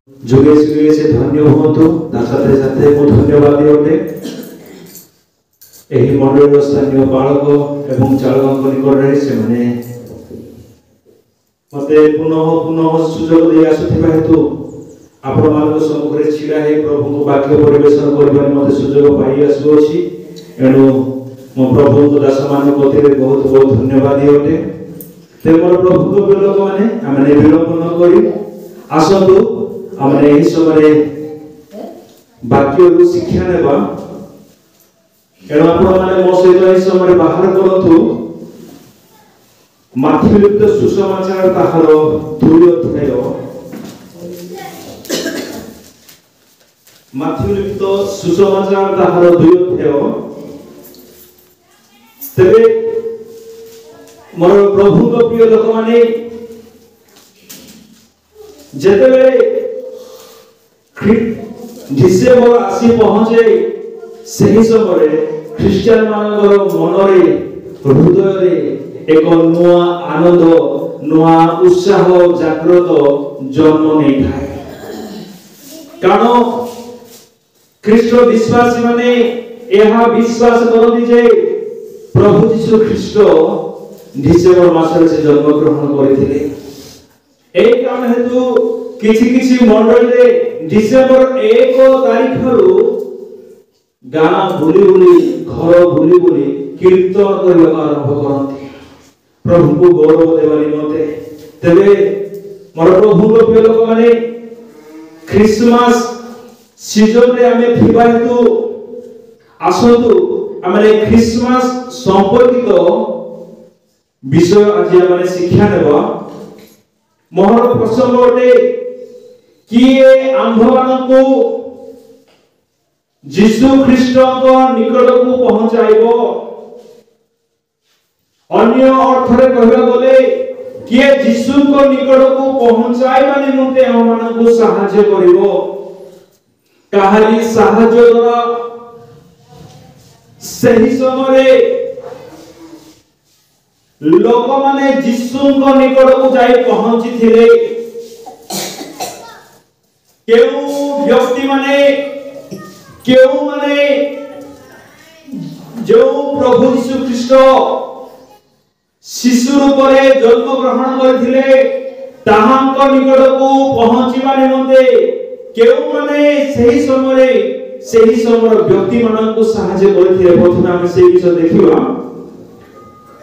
जुगे जुगे से धन्य हुअतु साथे साथे मो धन्यवाद दियोटे एही मंडल स्थानीय बालक एवं चालक निकट से माने मते पुनः पुनः सुजोग दे आसुथिबा हेतु आपण मानक सम्मुखरे छिड़ा हे प्रभु को वाक्य परिवेशन करबार मते सुजोग पाई आसुछि एणु मो प्रभु को दास मान कथिरे बहुत बहुत धन्यवाद दियोटे ते मोर प्रभु को लोक माने आमे विलंब न करी आसतु आमे एही समय वाक्य को शिक्षा नेबा एणु आपण माने मो सहित एही समय बाहर करतु माथि लिप्त सुसमाचार ताहार 2 अध्याय माथि लिप्त सुसमाचार ताहार 2 अध्याय तेबे मोर प्रभु को प्रिय लोक माने जेतेबे डिसेम्बर आसी पहुंचे सही समय ख्रिस्टियन मानकर मनरे हृदय रे एक नुआ आनंद नुआ उत्साह जागृत जन्म नहीं थाए कारण ख्रीष्ट विश्वासी माने एहा विश्वास करती जे प्रभु यीशु ख्रीष्ट डिसेम्बर मासरे से जन्म ग्रहण करथिले एई कारण हेतु किछि किछि मंडल रे डिसेम्बर 1 तारिख रु गाना बुली बुली घर बुली बुली कीर्तन करबा आरंभ करथि प्रभु को गौरव देवा निमंते तेबे मोर प्रभु को प्रिय लोक माने क्रिसमस सीजन रे हमें थिबा हेतु आसतु आमे क्रिसमस संपर्कित विषय आज माने शिक्षा नेबा मोहर प्रसंग रे किए आंभवान को यीशु ख्रीष्ट को निकट को पहुंचाइबो अन्य अर्थ रे कहबा बोले किए यीशु को निकट को पहुंचाइबा निमंते हम मान को सहायता करिवो काहरी सहायता द्वारा सही समय लोक माने यीशु को निकट को जाई पहुंची थिले केउ व्यक्ति माने जो प्रभु यीशु ख्रीष्ट शिशु रूप रे जन्म ग्रहण करथिले ताहांक निकट को पहुंचीबा निमंते केउ माने सही समय व्यक्ति मानन को सहायता करथिले प्रथमे हम से विषय देखिबा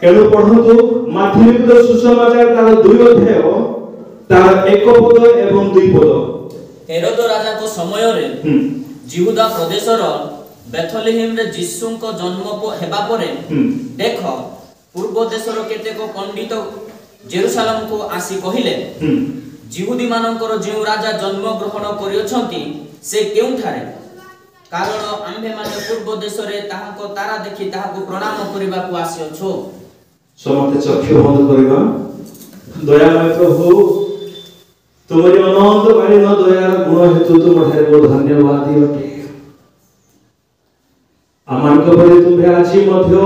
एनु पढंतु माथि लिखित सुसमाचार तार 2 अध्याय तार 1 पद एवं 2 पद हेरोद राजा को समय रे जिहुदा प्रदेश रो बेथलेहेम रे यीशु को जन्म हेबा परे देखो पूर्व देश रो केतेक पंडित जेरूशलेम को आसी कहिले जिहुदी मानकर जे राजा जन्म ग्रहण करियोछंती से केउ थारे कारण आम्भे माने पूर्व देश रे ताहाको तारा देखि ताहाको प्रणाम करिबा को आसीओछो समते चक्षु बंद करिबा दयामय प्रभु तुम्हारी अनंत कालीन दयार गुण हेतु तुम्हारे बहुत धन्यवाद दियोटे आमान को परे तुम्हे आछि मध्य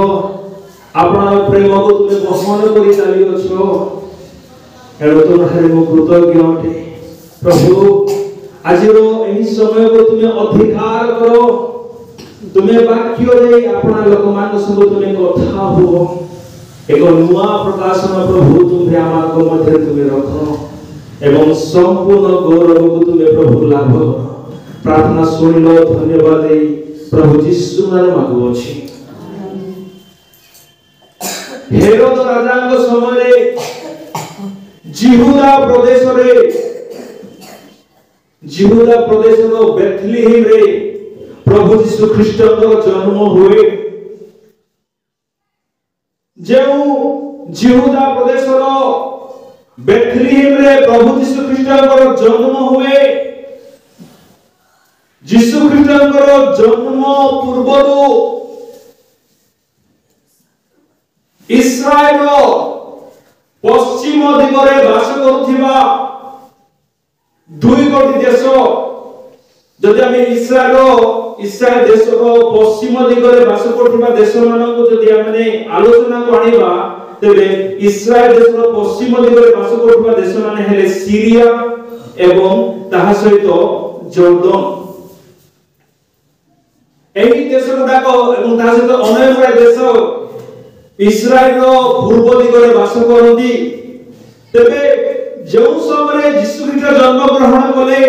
आपन प्रेम को तुमे बहन करि चालियोछो एलो तुम्हारे मो कृतज्ञ अटे प्रभु आजिरो एही समय को तुमे अधिकार करो तुमे वाक्य रे आपन लोक मान संग तुमे कथा हो एक नुआ प्रकाशन प्रभु तुम्हे आमान को मध्य तुमे रखो एवं संपूर्ण गौरव को तुमे प्रभु लाभ प्रार्थना सुनिलो धन्यवाद दे प्रभु यीशु नाम मागु अछि हेरोद राजा को समय रे जिहुदा प्रदेश रो बेथलेहेम रे प्रभु यीशु ख्रीष्ट को जन्म हुए जेउ जिहुदा प्रदेश रो बेथलेहेम रे प्रभु यीशु ख्रीष्ट को जन्म हुए यीशु ख्रीष्ट को जन्म पूर्वरु इस्राएल पश्चिम दिगरे बास करुथिबा 2 कोटी देश जदि हम इस्राएल देश रो पश्चिम दिगरे बास करुथिबा देश मानन को जदि हमने आलोचना को आनिबा तेबे इस्राएल देश रो पश्चिम दिगरे बास करुथिबा देश माने हेले सीरिया एवं ताहा सहित जर्दन एही देश गुडाक एवं ताहा सहित अनेक गुडा देश इस्राएल रो पूर्व दिगरे वास करती। तेबे जो समय यीशु ख्रीष्ट जन्म ग्रहण कले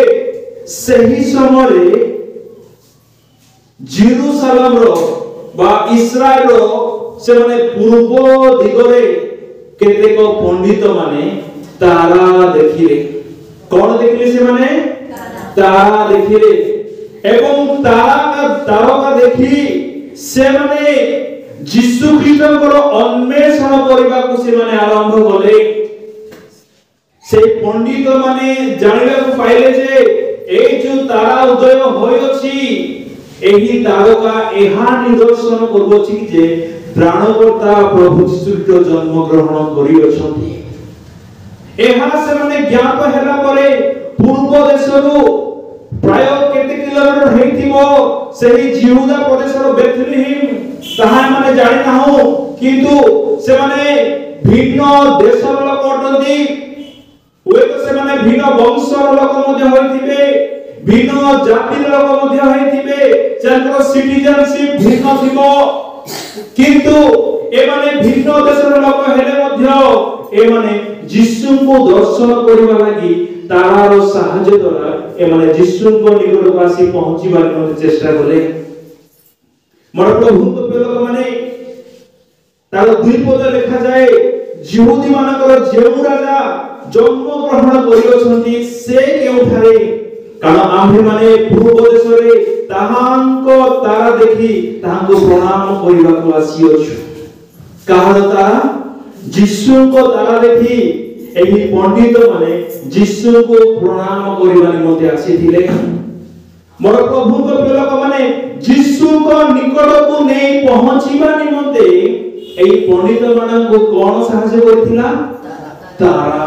सही समय जेरूशलेम रो बा इस्राएल रो से माने पूर्व दिगरे केतेक पंडित माने तारा देखिले। कौन देखिले से माने तारा देखिले एवं तारका देखि से माने यीशु ख्रीष्टकर अन्वेषण करबा को से माने आरंभ कले। से पंडित माने जानिबा को पाइले जे ए जो तारा उदय होय अछि एही तारका एहा निदर्शन करबछि जे प्राणकर्ता प्रभु यीशु ख्रीष्ट जन्म ग्रहण करि अछंती। एहा से माने ज्ञात हैला परे पूर्व देशरु प्राय केते किलोमीटर हेतिबो सेही यहूदा प्रदेशर बेथलेहेम ताहा माने जानि नाहु किंतु से माने भिन्न देशर लोक अटंती। ओए तो से माने भिन्न वंशर लोक मध्ये होइथिबे भिन्न जातिर लोक मध्ये होइथिबे जंकर सिटीजनशिप भिन्न थिबो किंतु ए माने भिन्न देशर लोक हेले मध्ये ए माने यीशु को दर्शन करबा लागि तारार साहाय्य द्वारा ए माने यीशु को निकट आसी पहुंचीबार मध्ये चेष्टा कले। मोर प्रभु को लोक माने तार दुई पद लिखा जाए यहूदी मानकर जेउ राजा जन्म ग्रहण करियछंती से केउठारे कारण आम्भे माने पूर्व देशरे ताहांको तारा देखि ताहांको प्रणाम करिबा को आसीअछु। कारण तारा यीशु को तारा देखि एही पंडित माने यीशु को प्रणाम करिबा निमंते आसीथिले। मोर प्रभु को लोक माने यीशु को निकट को नै पहुंचीबा निमंते एही पंडित मानन को कोन सहाय्य करथिला तारा।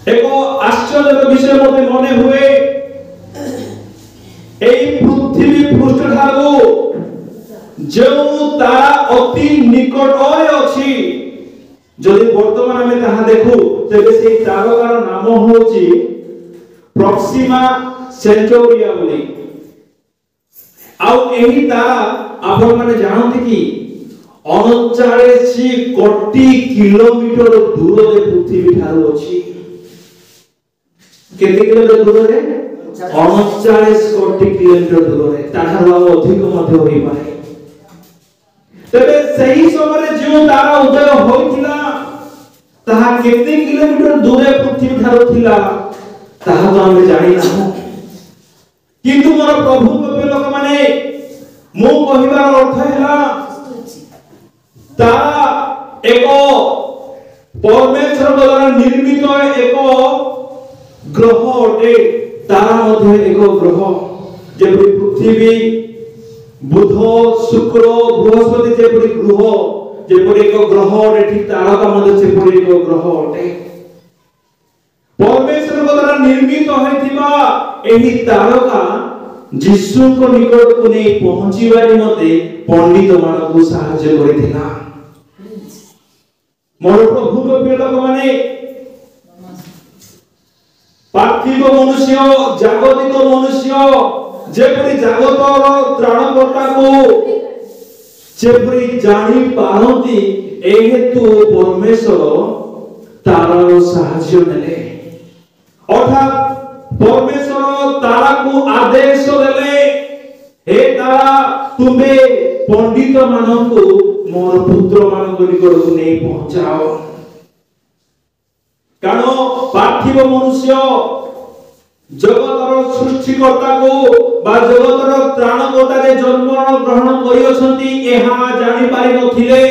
एको आश्चर्य विषय मते मने हुए एही पृथ्वी पृष्ठ ठारू जो तारा अति निकट अछि जदि वर्तमान में ताहा देखु तेबे से तारकार नाम होची प्रॉक्सिमा सेंटोरिया बोली। आउ एही तारा आपण माने जानते कि 39 कोटी किलोमीटर दूर रे पृथ्वी ठारू अछि। केते किलोमीटर दूर रे 39 कोटी किलोमीटर दूर रे ताहार अधिक मध्ये होई पारे। तबे सही समय जो तारा उदय होइतिला ताहा केते किलोमीटर दूर पृथ्वी ठारू थिला ताहा तो हम जानि नाहु किंतु मोर प्रभु को लोक माने मो कहिबार अर्थ हैला तारा एको परमेश्वर द्वारा निर्मित एको ग्रह अटे। तारा मध्ये एको ग्रह जेपरि पृथ्वी बुध शुक्र बृहस्पति जेपरि ग्रह जेपरि एको ग्रह अटे ठीक तारका मध्ये जेपरि एको ग्रह अटे। परमेश्वर द्वारा निर्मित होइथिबा एही तारका यीशु को निकट को नै पहुंचीबा निमंते पंडित मानकु सहाय्य करिथिला। मोर प्रभु को लोक माने पार्थिव मनुष्य जागतिक मनुष्य जेपरि जागतर त्राणकर्ता को जेपरि जानि पारंती ए हेतु परमेश्वर तारार सहाय्य नेले अर्थात परमेश्वर तारा को आदेश देले हे तारा तुमे पंडित मानकु मोर पुत्र मानक निकट को नै पहुंचाओ। कारण पार्थिव मनुष्य जगतर सृष्टिकर्ता को बा जगतर त्राणकर्ता रे जन्म ग्रहण करियछंती एहा जानि पारि नथिले।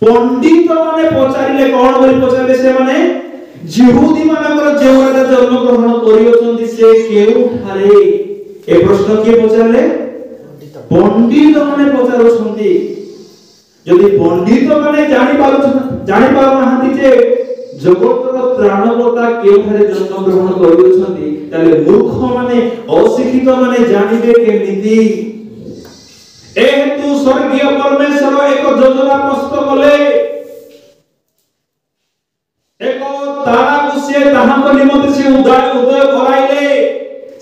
पंडित माने पचारिले कोन करि पचारिले से माने यहूदी मानकर जेवरा जन्म ग्रहण करियछंती से केउठारे ए प्रश्न के पचारले पंडित माने पचारछंती। यदि पंडित माने जानि पारु नाहांती जे जगतर त्राणकर्ता केउठारे जन्म ग्रहण करियछंती ताले मूर्ख माने अशिक्षित माने जानिबे केमिति। ए हेतु स्वर्गीय परमेश्वर एक योजना प्रस्तुत कले। एक तारा से ताहाको निमंते से उदय कराइले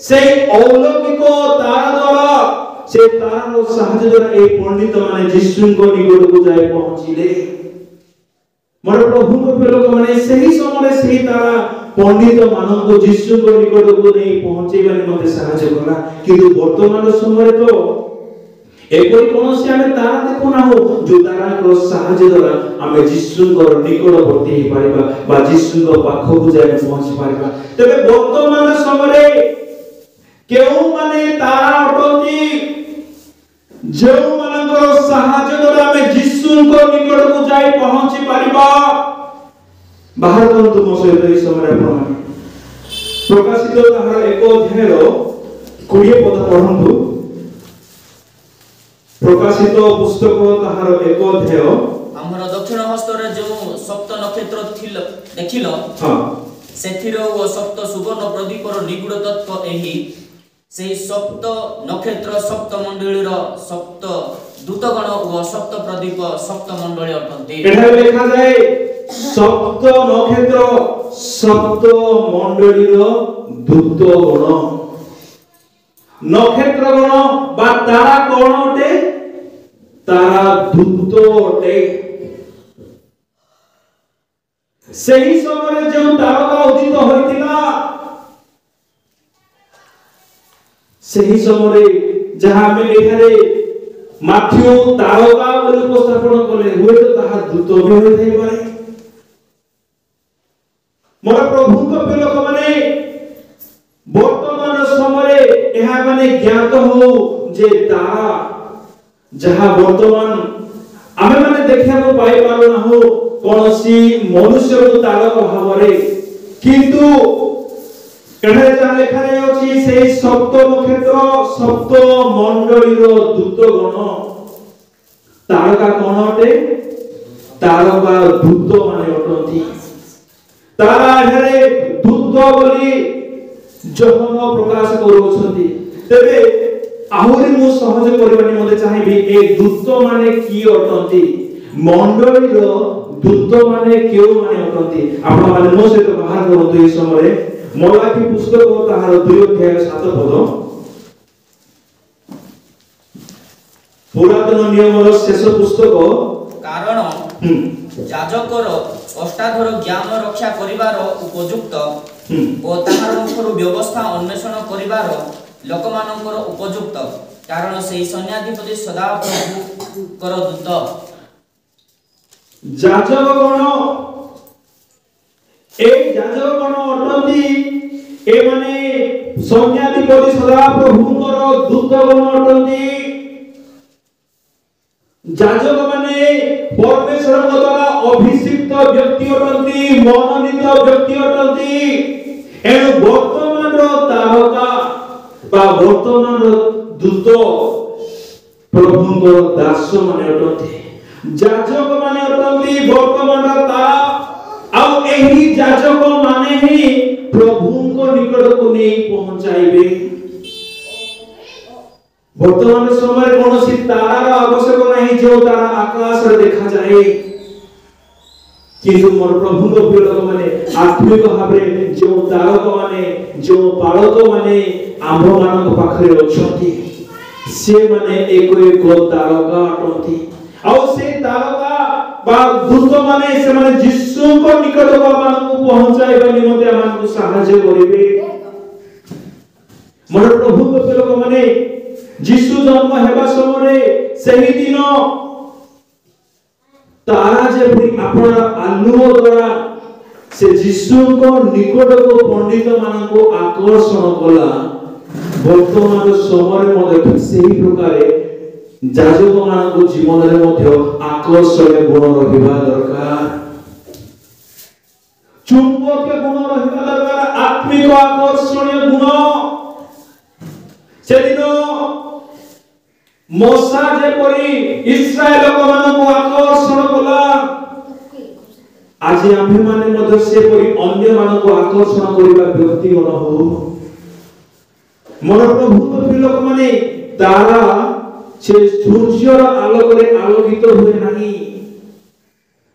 से अलौकिक तारा द्वारा से तारार साहाय्य द्वारा ए पंडित माने जिसुको निकट को जाय पहुंचिले मोर प्रभु को लोक माने सही समय सही तारा पंडित मानको जिसुको निकट को नहीं पहुंचेबा निमंते साहाय्य कला किंतु वर्तमान समय तो एपरि कोनोसी आमे तारा देखो ना हो जो तारा को साहाय्य द्वारा आमे जिसुको निकटवर्ती हे पारिबा बा जिसुको पाखो को जाय पहुंची पारिबा तबे वर्तमान समय केउ माने तारा अटती जो मानकर साहाय्य द्वारा आमे जिसुको निकट को जाय पहुंची पारिबा बाहर करंतु मो सहित ए समय आपण प्रकाशित ताहार एक अध्याय 20 पद पढंतु प्रकाशित पुस्तक ताहार एक अध्याय हमर दक्षिण हस्तरे जो सप्त नक्षत्र थिल देखिलो हां सेथिरो ओ सप्त सुवर्ण प्रदीपर निगुड़ तत्व एही सेही सप्त नक्षत्र सप्त मंडलीर सप्त दूतगण ओ सप्त प्रदीप सप्त मंडली अटंती एठा लिखा जाय सप्त नक्षत्र सप्त मंडलीर दूतगण नक्षत्र गण बा तारा कोन अटे तारा दूत अटे सही समय जो तारका उदित होइतिला सही समय जहां में एठारे माथ्यू तारका बोली उपस्थापन कले हुए तो ताहा दूत भी होई थाई पारे मोर प्रभु को लोक माने वर्तमान समय एहा माने ज्ञात हो जे तारा जहां वर्तमान आमे माने देखिया को पाई पारो ना हो कोनोसी मनुष्य को तारक भावरे किंतु एठारे जा लेखा अछि सेही सप्त नक्षत्र सप्त मंडलीर दूतगण तारका कोन अटे तारका दूत माने अटंती तारा एठारे दूत बोली जहन प्रकाश करूछंती तेबे आहुरी मु सहज करबानी मते चाहिबी ए दूत माने की अटंती मंडलीर दूत माने केउ माने अटंती आपण माने मो सहित बाहर करतो ए समय मलाकी पुस्तक ताहार 2 अध्याय 7 पद पुरातन नियमर शेष पुस्तक कारण जाजकर अष्टाधर ज्ञान रक्षा करिवार उपयुक्त ओ ताहार मुखर व्यवस्था अन्वेषण करिवार लोकमानकर उपयुक्त कारण सेही सैन्याधिपति सदा प्रभु कर दूत जाजकगण ए जाजकगण अटंती ए माने सैन्याधिपति सदा प्रभुकर दूतगण अटंती जाजक माने परमेश्वर द्वारा अभिषिक्त व्यक्ति अटंती मनोनीत व्यक्ति अटंती एनु वर्तमान तारका बा वर्तमान दूत प्रभुଙ୍କର दास माने अटंती जाजक माने अटंती वर्तमान तारा ଆଉ ଏହି ଯାଜକ ମାନେ ହିଁ ପ୍ରଭୁଙ୍କ ନିକଟକୁ ନେଇ ପହଞ୍ଚାଇବେ वर्तमान समय कोनोसी तारार आवश्यक नहीं जो तारा आकाश रे देखा जाए किंतु मोर प्रभु को लोक माने आत्मिक भाबरे जो तारक माने जो पालक माने आंभ मानक पाखरे अछंती से माने एक तारका अटंती आ से तारका बा दूत माने से माने यीशु को निकट मानक पहुंचाइबा निमंते मानक सहायता करिवे मोर प्रभु को लोक माने यीशु जन्म हेबा समय सही दिन तारा जे अपना आलुओ द्वारा से यीशु को निकट को पंडित मान को आकर्षण कला वर्तमान समय मध्य सही प्रकार जाजक मान को जीवन रे मध्य आकर्षण गुण रहिबा दरकार चुंबक गुण रहिबा दरकार आत्मिक आकर्षण गुण सेदिनो मोसा जे परी इस्राएल लोक मान को आकर्षण कला आज आम्ही माने मध्य से परी अन्य मान को आकर्षण करिबा व्यक्ति गण हो मन प्रभु को लोक माने तारा से सूर्यर आलोक रे आलोकित हुए नहीं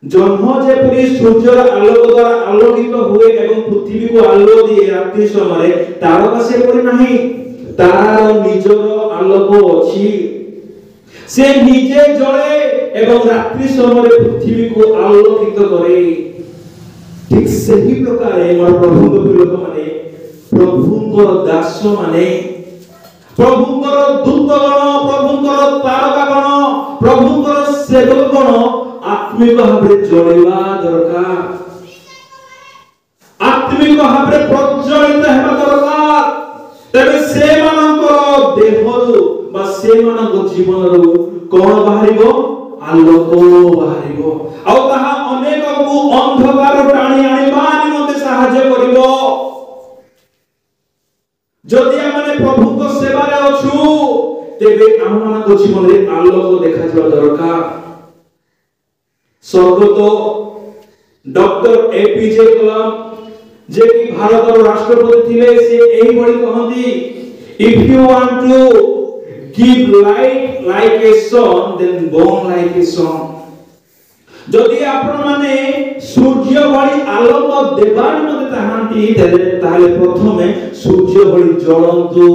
जन्म जेपरि सूर्यर आलोक द्वारा आलोकित हुए एवं पृथ्वी को आलोक दिए रात्रि समय तारका सेपरि नाही तार निजर आलोक अछि से निजे जळे एवं रात्रि समय पृथ्वी को आलोकित करे ठीक सही प्रकार मोर प्रभु के लोक माने प्रभुंकर दास माने प्रभुंकर दूतगण प्रभुंकर तारकागण प्रभुंकर सेवकगण आत्मिक भावे जळेबा दरकार आत्मिक भावे प्रज्वलित हेबा दरकार तबे से मानकर देहरु बा से मानकर जीवनरु कोन बाहरिबो आलोक बाहरिबो आ ताहा अनेक को अंधकार टाणी आनिबा निमते सहाय्य करिवो जदि आमे प्रभु को सेवा रे अछु तेबे आमान को जीवन रे आलोक देखा जवा दरकार स्वर्गत डॉक्टर एपीजे कलाम जे कि भारत रो राष्ट्रपति थिले से एही बडी कहंती if you want to give light like a sun then burn like a sun जदि आपण माने सूर्य बडी आलोक देबार मते ताहांती ताले प्रथमे सूर्य बडी जळंतु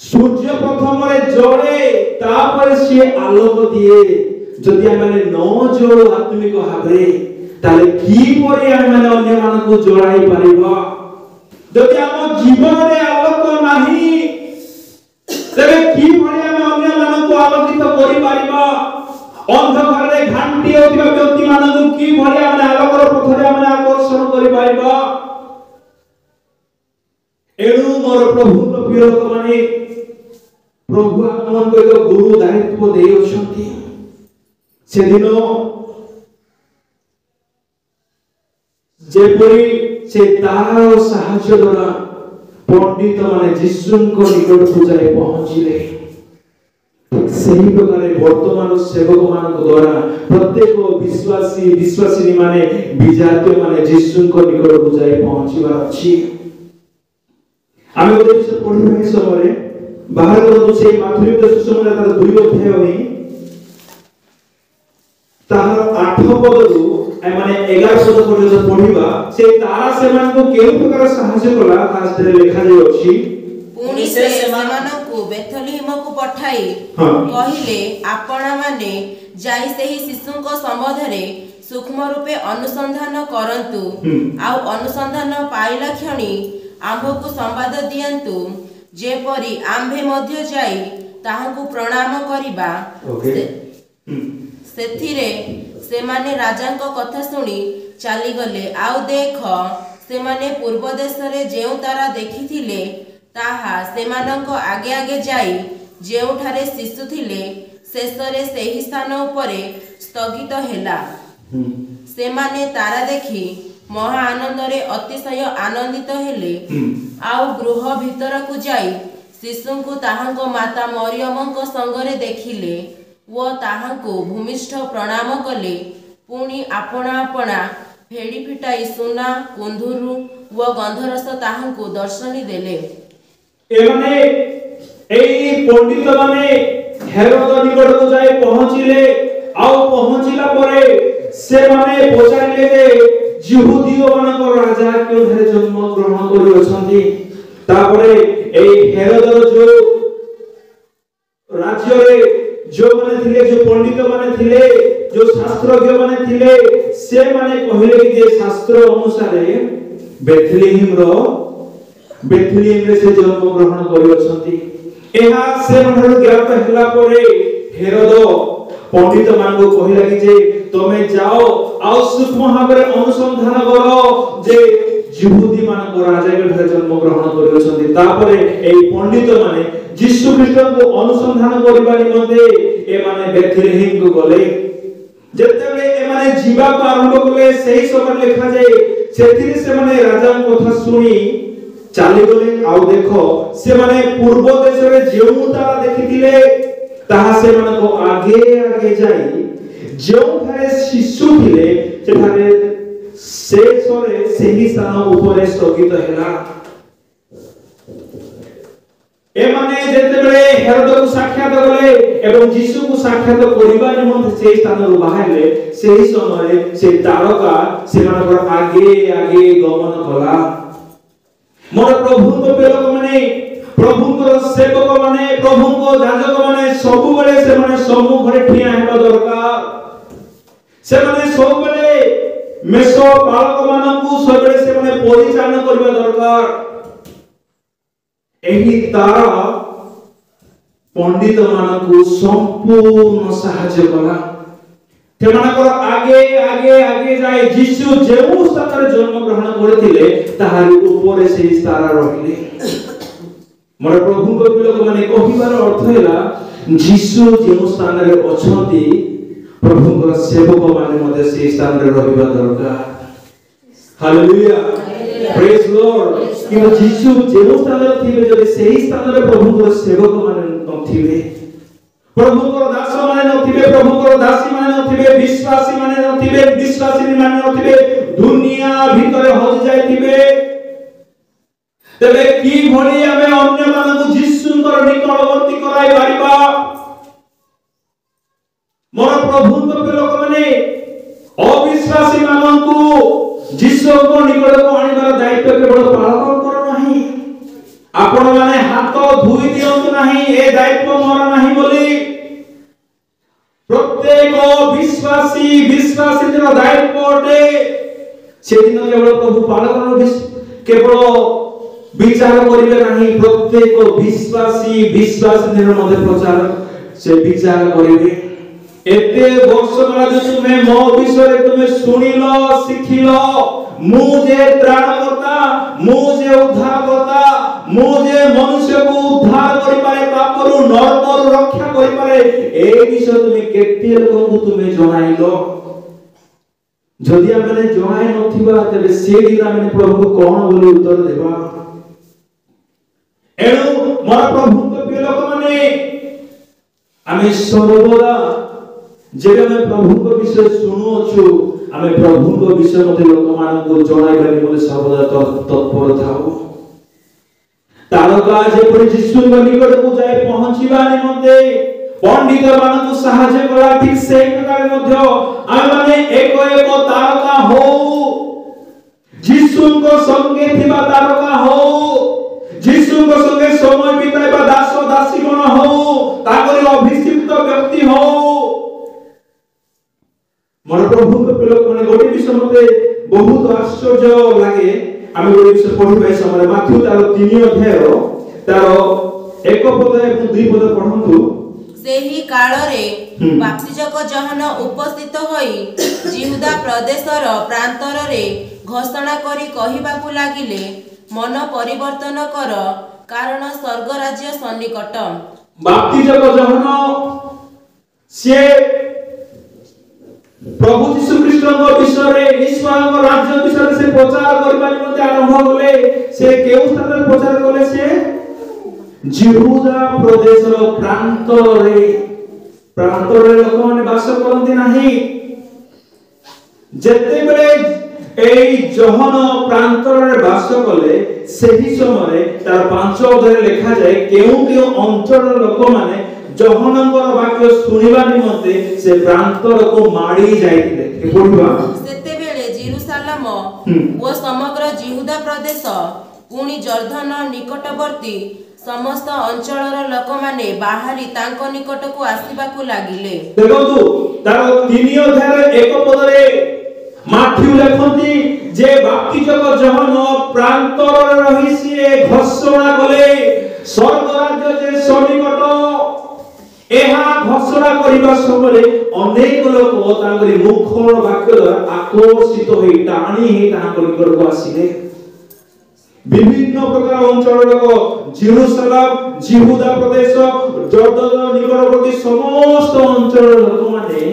सूर्य प्रथमरे जळे तापर से आलोक दिए जदि आमे न जळो आत्मिक भाबरे ताले की परे आमे अन्य मानकु जळाई परिबा जदि हम जीवन रे आलोक नाही तबे की परे आमे अन्य मानकु आलोकित करि परिबा अंधकार रे घांटी होतिबा व्यक्ति मानकु की परे आमे आलोकर पथरे आमे आकर्षण करि परिबा एणु मोर प्रभु प्रिय लोक माने प्रभु आपन को गुरु दायित्व देइ अछंती से दिन जेपरि से तार साहाय्य द्वारा पंडित माने जिसुंको निकट को जाय पहुंचिले सही प्रकार वर्तमान सेवक मान द्वारा प्रत्येक विश्वासी माने विजातीय माने जिसुंको निकट को जाय पहुंचिबा अछि आमे ओदे विषय पढिबा समय बाहर को से माथुरी सुसमाचार तार 2 अध्याय होई तार 8 पदरु माने 11 पद पर्यंत पढिबा से तारा सेमान को केउ प्रकार सहाय्य कला तास्ते लिखा जे अछि पुनी से सेमानकु बेथलीम को पठाई कहिले आपणा माने जाई सेही शिशुको संबंधरे सूक्ष्म रूपे अनुसंधान करंतु आ अनुसंधान पाइला क्षणी आम्भको संवाद दियंतु जेपरि आम्भे मध्य जाई ताहाकु प्रणाम करिबा सेथिरे से माने राजा को कथा सुनी चली गले आउ देख से माने पूर्व देश रे जेउ तारा देखिथिले ताहा से मानको आगे आगे जाई जेउठारे शिशु थिले शेषरे सेही स्थान उपरे स्थगित हेला से माने तारा देखि महा आनंद रे अतिशय आनंदित हेले आउ गृह भीतर को जाई शिशु को ताहाको माता मरियम को संगरे देखिले वो ताहाको भूमिष्ठ प्रणाम कले पुणी आपणा आपणा फेड़ी फिटाई सुना कुंधुरु वो गंधरस ताहाको दर्शनी देले एमाने एई पंडित माने हेरोद निकट को जाय पहुंचिले आउ पहुंचिला परे से माने पचारिले जे यहूदियो मानकर राजा केउठारे जन्म ग्रहण करि अछंती तापरे एई हेरोदर जो राज्य रे जो माने थिले जो पंडित माने थिले जो शास्त्रज्ञ माने थिले से माने कहिले कि जे शास्त्र अनुसारे बेथलेहेम रे से जन्म ग्रहण करि अछंती एहा से मनर ज्ञात हेला परे हेरोद पंडित मान को कहिला कि जे तमे जाओ आ सूक्ष्म भाबरे अनुसंधान करो जे यहूदी मान को राजा के जन्म ग्रहण करि अछंती तापरे एई पंडित माने यीशु ख्रीष्ट को अनुसंधान करबा निमंते ए माने बेथलेहेम को गले जेतेबे ए माने जीवा को आरंभ कले सही समय लिखा जाय सेथिरे से माने राजा कथा सुनी चाली गले आउ देखो से माने पूर्व देश रे जेउ तारा देखिथिले ताहा से माने को आगे आगे जाई जेउ थारे शिशु थिले सेठारे शेषरे सेही स्थान उपरे स्थगित हेला एमाने जेतेबेले हेरोद को साक्षात गले एवं यीशु को साक्षात करिबा निमंते से स्थान रो बाहरले सेही समय से तारका सेमानकर आगे आगे गमन कला मोर प्रभु को पेलोक माने प्रभु को सेवक माने प्रभु को याजक माने सब बेले से माने सम्मुख रे ठिया हेबा दरकार से माने सब बेले मेसो पालक मानकु सब बेले से माने परिचालन करबा दरकार एही तारा पंडित मानकु संपूर्ण सहाय्य कला तेमानकर आगे आगे आगे जाय यीशु जेउ स्थान रे जन्म ग्रहण करथिले ताहार ऊपर से तारा रहिले मोर प्रभु को लोक माने कहिबार अर्थ हैला यीशु जेउ स्थान रे अछंती प्रभु को सेवक माने मते से स्थान रे रहिबा दरकार हालेलुया प्रेज लॉर्ड कि यीशु जेउ स्थान रे थिबे जदि सेही स्थान रे प्रभु को सेवक माने नथिबे प्रभु को दास माने नथिबे प्रभु को दासी माने नथिबे विश्वासी माने नथिबे विश्वासी माने नथिबे दुनिया भितरे हज जायथिबे तबे की भली आमे अन्य मानकु यीशुंकर निकटवर्ती कराई पारिबा मोर प्रभु को लोक माने अविश्वासी मानकु यीशु को निकट को आनिबार दायित्व केवल पालन कर नाही आपण माने हाथ धुई दियंतु नाही ए दायित्व मोर नाही बोली प्रत्येक विश्वासी दायित्व अटे से दिन केवल प्रभु पालन केवल विचार करिवे नाही प्रत्येक विश्वासी मध्य प्रचार से विचार करिवे एते वर्ष काल तुमे मो विषय तुमे सुनिलो शिखिलो मु जे त्राणकर्ता मु जे उद्धारकर्ता मु जे मनुष्य को उद्धार करि पारे पापरु नरकरु रक्षा करि पारे ए विषय तुमे केते लोक को तुमे जणाइलो जदि आमे जणाइ नथिबा तबे से दिन आमे प्रभु को कोन बोली उत्तर देबा एनु मोर प्रभु को लोक माने आमे सर्वदा जेबे मैं प्रभु को विषय सुनु अछु आमे प्रभु को विषय मते लोक मान को जणाइबा निमते सर्वदा तत्पर थाओ तारका जे परि यीशु निकट को जाय पहुंचीबा निमते पंडित मान को सहायता कला ठीक से प्रकार मध्य आमे माने एक तारका हो यीशु को संगे थिबा तारका हो यीशु को संगे समय बिताइबा दास दासी गण हो ताकरी अभिषिक्त व्यक्ति हो मोर प्रभु को लोक माने गोटे विषय मते बहुत आश्चर्य लागे आमे गोटे विषय पढिबा समय माथ्यू तार 3 अध्याय तार 1 पद एवं 2 पद पढंतु सेही कालरे बाप्तिजक जहन उपस्थित होई जिहुदा प्रदेशर प्रांतर रे घोषणा करी कहिबाकू लागिले मन परिवर्तन कर कारण स्वर्ग राज्य सन्निकट बाप्तिजक जहन से प्रभु यीशु ख्रीष्ट विषय रे ईश्वर राज्य विषय से प्रचार करबा निमते आरंभ होले से केउ स्थान रे प्रचार करले से जिहुदा प्रदेशर प्रांतर रे लोक माने वास करंती नाही जेते बेले एई जहन प्रांतर रे वास कले सेही समय तार 5 अध्याय लिखा जाय केउ अंचल लोक माने जहनंकर वाक्य सुनिबा निमते से प्रांतर को माडी जायतिले पढिबा सेते बेले जेरूशलेम ओ समग्र जिहुदा प्रदेश पुणी जर्दन निकटवर्ती समस्त अंचलर लोक माने बाहरी तांको निकट को आसीबा को लागिले देखंतु तार 3 अध्याय 1 पद रे माथ्यू लेखंती जे बाप्तिजक जहन प्रांतर रही से घोषणा कले स्वर्ग राज्य जे सन्निकट एहा घोषणा करिबा समय अनेक लोक तांकरी मुखर वाक्य द्वारा आकर्षित होई टाणी हे तांकर निकट को आसीले विभिन्न प्रकार अंचल लोक जेरूशलेम जिहुदा प्रदेश जर्दन निकटवर्ती समस्त अंचल लोक माने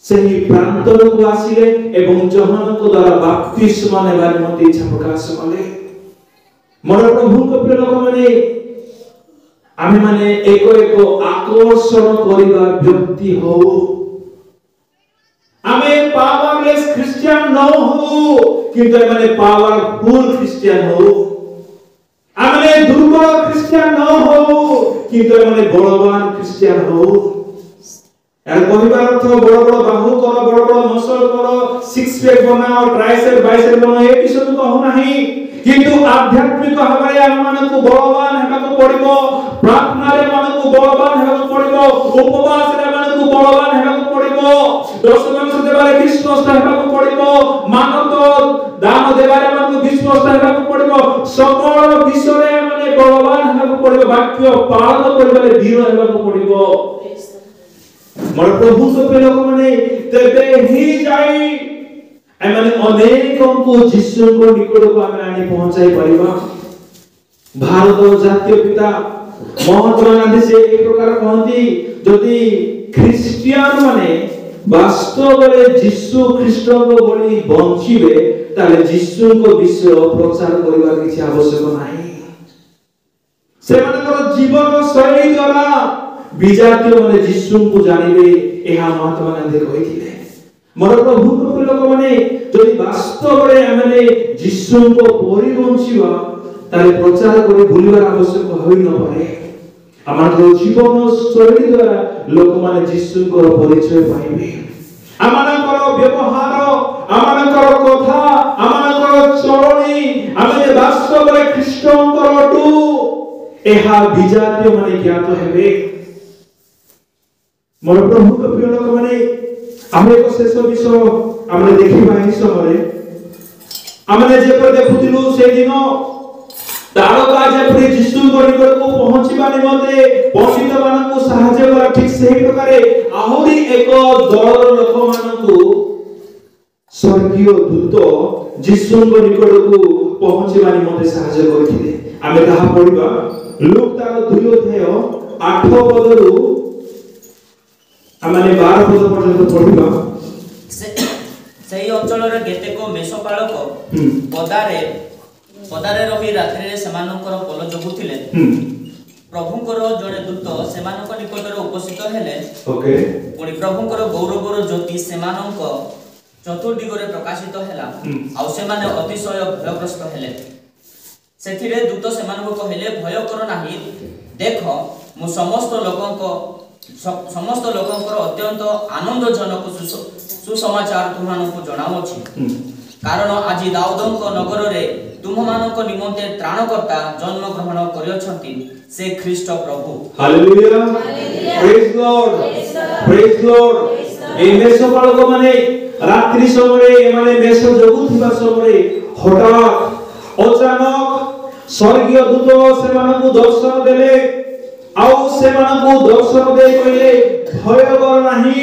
सेही प्रांतर को आसीले एवं जहन को द्वारा बपतिस्मा नेबा निमंते इच्छा प्रकाश कले मोर प्रभु को प्रिय लोक माने आमे माने एको आकर्षण करिबा व्यक्ति हो आमे पावरलेस क्रिश्चियन न हो किंतु माने पावरफुल क्रिश्चियन हो आमने दुर्बल ख्रिस्टियान न हो किंतु आमने बलवान ख्रिस्टियान हो यार कहबार अर्थ बड़ बड़ बाहु करो बड़ बड़ मसल करो सिक्स पैक बनाओ ट्राइसेप बाइसेप बनाओ ए विषय तो कहू नाही किंतु आध्यात्मिक भाବରେ ଆମ ମାନଙ୍କୁ ବଳବାନ ହେବାକୁ ପଡ଼ିବ ପ୍ରାର୍ଥନାରେ ମାନଙ୍କୁ ବଳବାନ ହେବାକୁ ପଡ଼ିବ ଉପବାସରେ ମାନଙ୍କୁ ବଳବାନ ହେବାକୁ ପଡ଼ିବ ଦଶମାଂଶ ଦେବାରେ ବିଶ୍ୱାସ ହେବାକୁ ପଡ଼ିବ ମାନବ ଦାନ ଦେବାରେ ମାନଙ୍କୁ ବିଶ୍ୱାସ ହେବାକୁ ପଡ଼ିବ সকল ବିଷୟରେ ମାନେ ବଳବାନ ହେବାକୁ ପଡ଼ିବ ବାକ୍ୟ ପାଳନ କରିବାରେ ଦୃଢ଼ ହେବାକୁ ପଡ଼ିବ ମୋର ପ୍ରଭୁଙ୍କ ପ୍ରିୟ ଲୋକମାନେ ତେବେ ହିଁ ଯାଇ एमाने अनेकों जीशुको निकटको आमे आनी पहुंचाई परिबा भारत जातीय पिता महात्मा गांधी से एक प्रकार कहती जदि ख्रिस्टियान माने वास्तव में जीशु ख्रीष्ट को बली बंचिबे ताले जीशु को विषय प्रचार करिबा किछि आवश्यक नाही से मानकर जीवन शैली द्वारा विजातीय माने जीशु को जानिबे एहा महात्मा गांधी कहिथिले मोर प्रभु को लोक माने जदि वास्तव रे आमे जीशु को परिबंचिबा ताले प्रचार करि भूलिबार आवश्यक होई न पारे आमार जीवन शैली द्वारा लोक माने जीशु को परिचय पाइबे आमानकर व्यवहार आमानकर कथा आमानकर चलनी आमे वास्तव रे ख्रीष्टंकर अटु एहा विजातीय माने ज्ञात हेबे मोर प्रभु को प्रिय लोक माने आमे को शेष विषय आमे देखिबा ही समय आमे जे पर देखुतिलु से दिन तारका जे पर जीशु को निकट को पहुंचीबा निमते पंडित मानकु सहायता करा ठीक सही प्रकार आहुरी एक दल लोक मानकु स्वर्गीय दूत जीशु को निकट को पहुंचीबा निमते सहायता करथिले आमे ताहा पढिबा लूक तार 2 अध्याय 8 पदरु आमाने 12 पद पर्यंत पढिबा सेही अंचल रे केतेको मेषपालक पदारे रही रात्रि रे समानकर पल जगुथिले प्रभुଙ୍କର जड़े दूत सेमानक निकटर उपस्थित हेले ओके पुनी प्रभुଙ୍କର गौरवर ज्योति सेमानक चतुर्दिगरे प्रकाशित हेला आ सेमाने अतिशय भयग्रस्त हेले सेथिरे दूत सेमानक कहले भय कर नाही देखो मु समस्त लोकंकर अत्यंत आनंदजनक सुसमाचार तुमମାନଙ୍କୁ जणाउछि कारण आज दाऊदଙ୍କ नगररे तुमମାନଙ୍କ निमंते त्राणकर्ता जन्म ग्रहण करियछंती से ख्रीष्ट प्रभु हालेलुया प्रेज लॉर्ड ए मेषपालक माने रात्रि समय माने मेष जगुथिबा समय हठात अचानक स्वर्गीय दूत सेମାନଙ୍କୁ दर्शन देले आउ सेମାନଙ୍କୁ दर्शन दे कहले भय कर नाही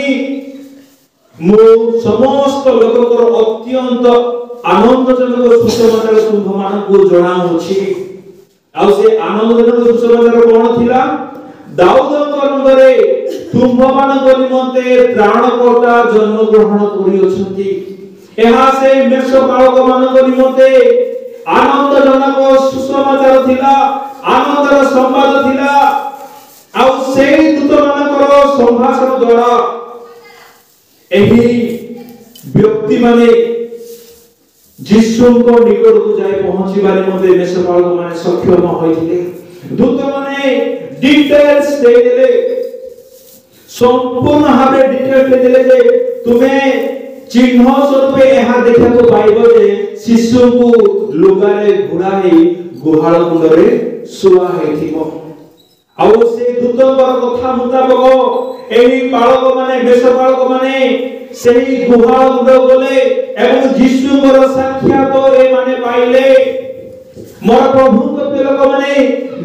मु समस्त लोककर अत्यंत आनंदजनक सुसमाचार तुमମାନଙ୍କୁ जणाउछि आ से आनंदजनक सुसमाचार कोन थिला दाऊदଙ୍କ नगरे तुमମାନଙ୍କ निमंते त्राणकर्ता जन्म ग्रहण करियछंती एहा से मेषपालक मानक निमंते आनंदजनक सुसमाचार थिला आनंदर संवाद थिला आ से दूत मानकर संभाषण द्वारा एही व्यक्ति माने जीशु को निकट को जाय पहुंचीबारे मते मेषपालक माने सक्षम होइथिले दूत माने डिटेल्स देले संपूर्ण भाबे डिटेल्स देले जे तुमे चिन्ह स्वरूप एहा देखा तो पाइबो जे शिशु को लुगारे घुड़ाई गुहाल कुंडरे सुआ हेथिबो आ से दूतकर कथा मुताबिक एही पालक माने मेषपालक माने सेही गुहाल कुंड गले एवं जीशुଙ୍କର साक्षात ए माने पाइले मोर प्रभुଙ୍କ प्रियलोक माने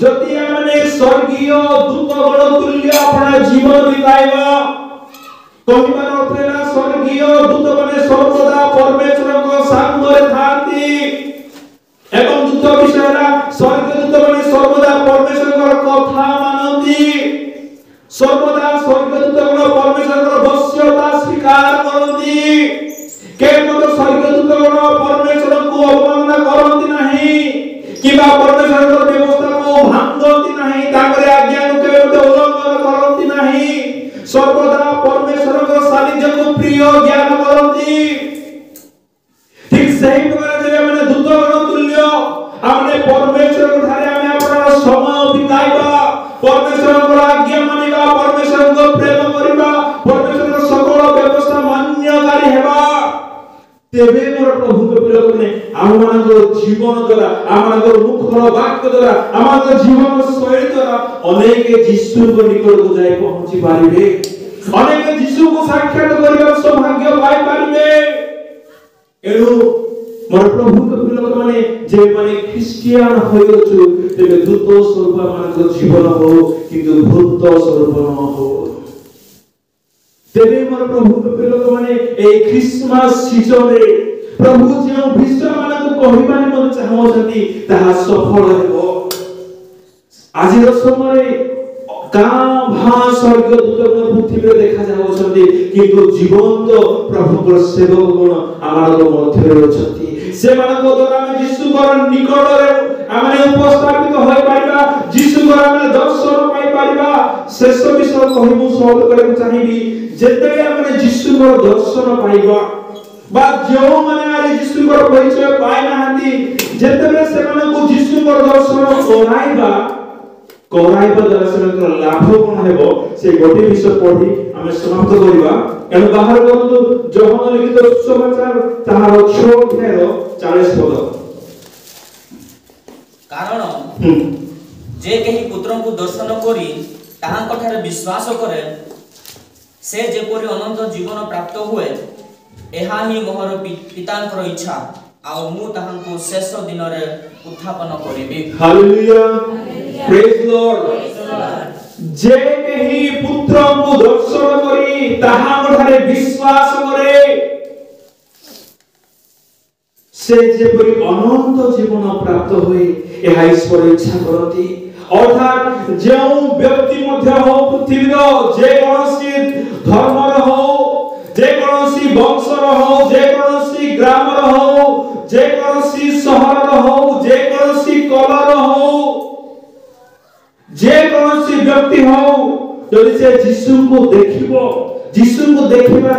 जति माने स्वर्गीय दूतगण तुल्य अपना जीवन बिताइबा कहिबार अर्थला स्वर्गीय दूत माने सर्वदा परमेश्वरଙ୍କ संगरे थांती एवं दूत विषयला स्वर्गीय दूत माने सर्वदा परमेश्वरଙ୍କ कथा मानती सर्वदा स्वर्गदूतगण परमेश्वरଙ୍କ वश्यता स्वीकार करନ୍ତି केवल स्वर्गदूतगण परमेश्वरଙ୍କୁ अपमान करନ୍ତି नाही किबा परमेश्वरଙ୍କ व्यवस्था को भांगନ୍ତି नाही ताकरे आज्ञा को केवल उल्लंघन करନ୍ତି नाही सर्वदा परमेश्वरଙ୍କ सानिध्य को प्रिय ज्ञान करନ୍ତି ठीक सही प्रकार जे माने दूतगण तुल्य हमने परमेश्वर ठारे तेबे मोर प्रभु के पिलकने आममानकर जीवन द्वारा आममानकर मुखर वाक्य द्वारा आममानकर जीवन शैली द्वारा अनेक यीशु को निकट को जाय पहुंची पारिबे अनेक यीशु को साक्षात करबार सौभाग्य पाई पारिबे एनु मोर प्रभु के पिलक माने जे माने ख्रिस्टियान होयछु तेबे दूत स्वरूप मानकर जीवन हो किंतु भूत स्वरूप न हो तेबे मोर प्रभु के पिलक माने ए क्रिसमस सीजन रे प्रभु जे विश्व मानक कहिबाने मन चाहौछथि ताहा सफल हेबो आजिर समय का भा स्वर्ग दूत पृथ्वी रे देखा जाउछथि किंतु जीवंत प्रभु को सेवक गुण आमार मध्य रे अछथि से मानक द्वारा हम यीशु को निकट रे आमे उपस्थापित होय पारिबा यीशु को आमे दर्शन पाई पारिबा शेष विषय कहिबु सॉल्व करे चाहिबी जेते आमे यीशु को दर्शन पाइबा बा जो माने आरे यीशु को परिचय पाइ नाहंती जेते से माने को यीशु को दर्शन कराइबा द्वारा से लाभ कोन हेबो से गोटे विषय पढी आमे समाप्त करिबा एनु बाहर करतो जोहन लिखित सुसमाचार ताहार 6 अध्याय 40 पद कारण जे केही पुत्र को दर्शन करी ताहां कठारे विश्वास करे से जेपरि अनंत जीवन प्राप्त हुए एहा ही मोहर पितांकर इच्छा आ मु ताहां को शेष दिन रे उत्थापन करिबी हालेलुया प्रेज लॉर्ड जे केही पुत्र को दर्शन करी ताहां कठारे विश्वास करे से जेपरि अनंत जीवन प्राप्त हुए एहा ईश्वर इच्छा करती अर्थात जो व्यक्ति मध्य हो पृथ्वी रो जे कोनसी धर्म रो हो जे कोनसी वंश रो हो जे कोनसी ग्राम रो हो जे कोनसी शहर रो हो जे कोनसी कलर हो जे कोनसी व्यक्ति हो यदि से यीशु को देखिबो यीशु को देखिबा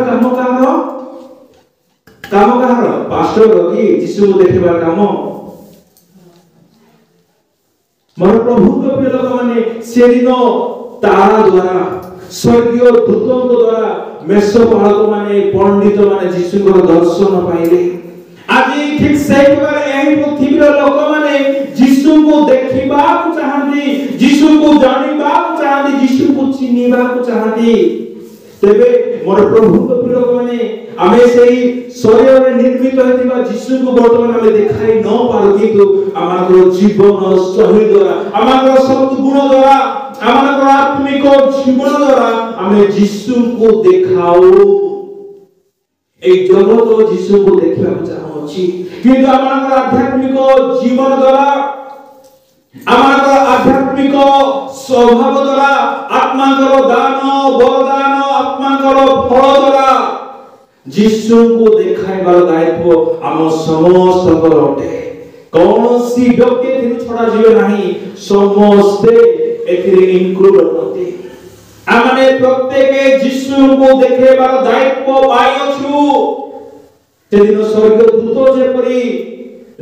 काम कहार पास्टर की यीशु को देखिबा काम मोर प्रभु के पिलक माने से दिन तारा द्वारा स्वर्गीय दूतों द्वारा मेषपालक माने पंडित माने यीशु को दर्शन पाइले आज ठीक सेही प्रकार एही पृथ्वी रो लोक माने यीशु को देखिबा को चाहंती यीशु को जानिबा को चाहंती यीशु को चिनिबा को चाहंती तेबे मोर प्रभु के पिलक माने आमे सेही शरीर रे निर्मित हेतिबा यीशु को वर्तमान आमे देखाई न पारु किंतु आमार जीवन शैली द्वारा आमार सद्गुण द्वारा आमार आत्मिक जीवन द्वारा आमे यीशु को देखाओ ए जगत यीशु को देखिबा चाहौछि किंतु आमार आध्यात्मिक जीवन द्वारा आमार आध्यात्मिक स्वभाव द्वारा आत्माकर दान वरदान आत्माकर फल द्वारा यीशु को देखाइबार दायित्व आम समस्त अटे कौनसी व्यक्ति एथिरु छडा जिवे नाही समस्ते एथिरे इनक्लूड होते आमने प्रत्येक यीशु को देखेबार दायित्व पाइछु तेदिन स्वर्ग दूत जेपरि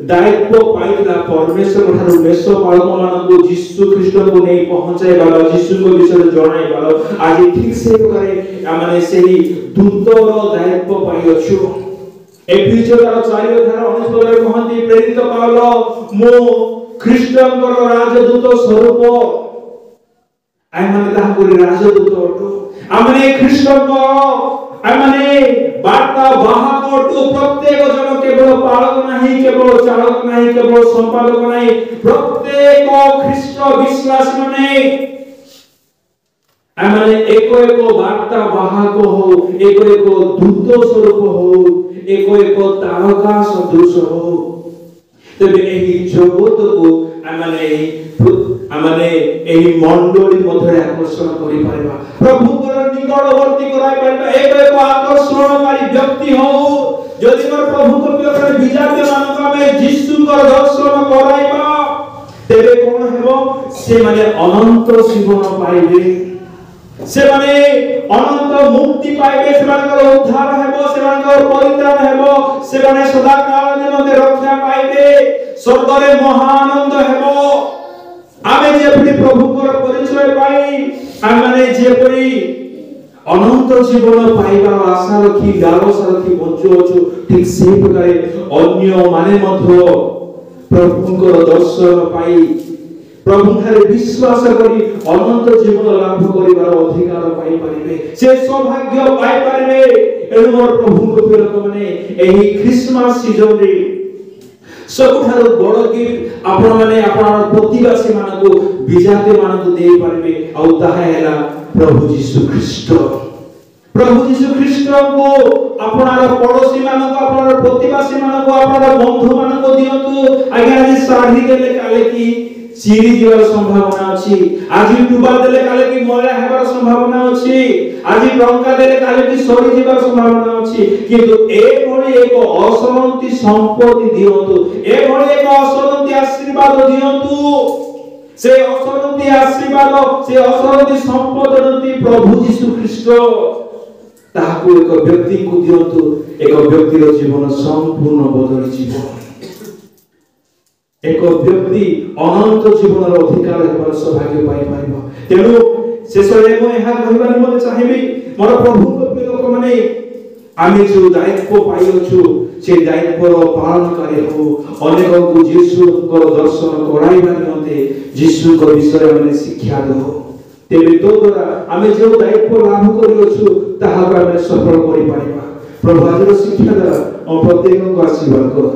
दायित्व पाइला परमेश्वर ठारू मेषपालक मानकु यीशु ख्रीष्ट को नै पहुंचाइबार यीशु को विषय जणाइबार आज ठीक से करे आमने सेही दूतर दायित्व पाइछु एफिसियर 4 अध्याय 19 पद रे कहंती प्रेरित पाउल मो ख्रीष्टंकर राजदूत स्वरूप आइ माने ताहा को राजदूत अटो आमने ख्रीष्टंक आमने वार्ता वाहक अटो प्रत्येक जन केवल पालक नाही केवल चालक नाही केवल संपादक नाही प्रत्येक ख्रीष्ट विश्वासी माने आमने एक वार्ता वाहक हो एक दूत स्वरूप हो एक तारका सदृश हो तबे एही जगत को आमने एही मंडली मध्य आकर्षण करि पारबा प्रभु को निकटवर्ती कराई पारबा एक आकर्षणकारी व्यक्ति हो यदि मोर प्रभु को पिलक विजातीय मानक में यीशु को दर्शन कराइबा तेबे कोन हेबो से माने अनंत जीवन पाइबे से माने अनंत मुक्ति पाइबे से मानकर उद्धार हेबो से मानकर परित्राण हेबो से माने सदा काल निमंते रक्षा पाइबे स्वर्ग रे महाआनंद हेबो आमे जेपरि प्रभु को परिचय पाई आमे जेपरि अनंत जीवन पाइबार आशा रखी लालसा रखी बंचुअछु ठीक से प्रकार अन्य माने मध्य प्रभुंकर दर्शन पाई प्रभु ठारे विश्वास करी अनंत जीवन लाभ करिवार अधिकार पाई परिबे से सौभाग्य पाई परिबे एनु मोर प्रभु को लोक माने एही क्रिसमस सीजन रे सबठार बड़ गिफ्ट आपण माने आपण प्रतिवासी मानको विजाते मानको देई परिबे आ ताहा हैला प्रभु यीशु ख्रीष्ट को आपणार पड़ोसी मानको आपणार प्रतिवासी मानको आपणार बंधु मानको दियंतु आगे आज साड़ी देले काले की चिरी जीवार संभावना अछि आज डुबा देले काले की मरा हेबार संभावना अछि आज टंका देले काले की सरी जीवार संभावना अछि किंतु ए भली एक असरंती संपत्ति दियंतु ए भली एक असरंती आशीर्वाद दियंतु से असरंती आशीर्वाद से असरंती संपत्ति प्रभु यीशु ख्रीष्ट ताकू एक व्यक्ति को दियंतु एक व्यक्तिर जीवन संपूर्ण बदली जीवन एक व्यक्ति अनंत जीवन अधिकार हेबार सौभाग्य पाई पाइबा तेनु शेष रे मो एहा कहबा निमते चाहिबी मोर प्रभु को लोक माने आमे जो दायित्व पाइलछु से दायित्व पालनकारी हो अनेक को यीशु को दर्शन कराइबा निमते यीशु को विषय में शिक्षा दो तेबे तो द्वारा आमे जो दायित्व लाभ करियछु ताहा आमे सफल करि पारिबा प्रभु आज शिक्षा द्वारा प्रत्येक को आशीर्वाद करो।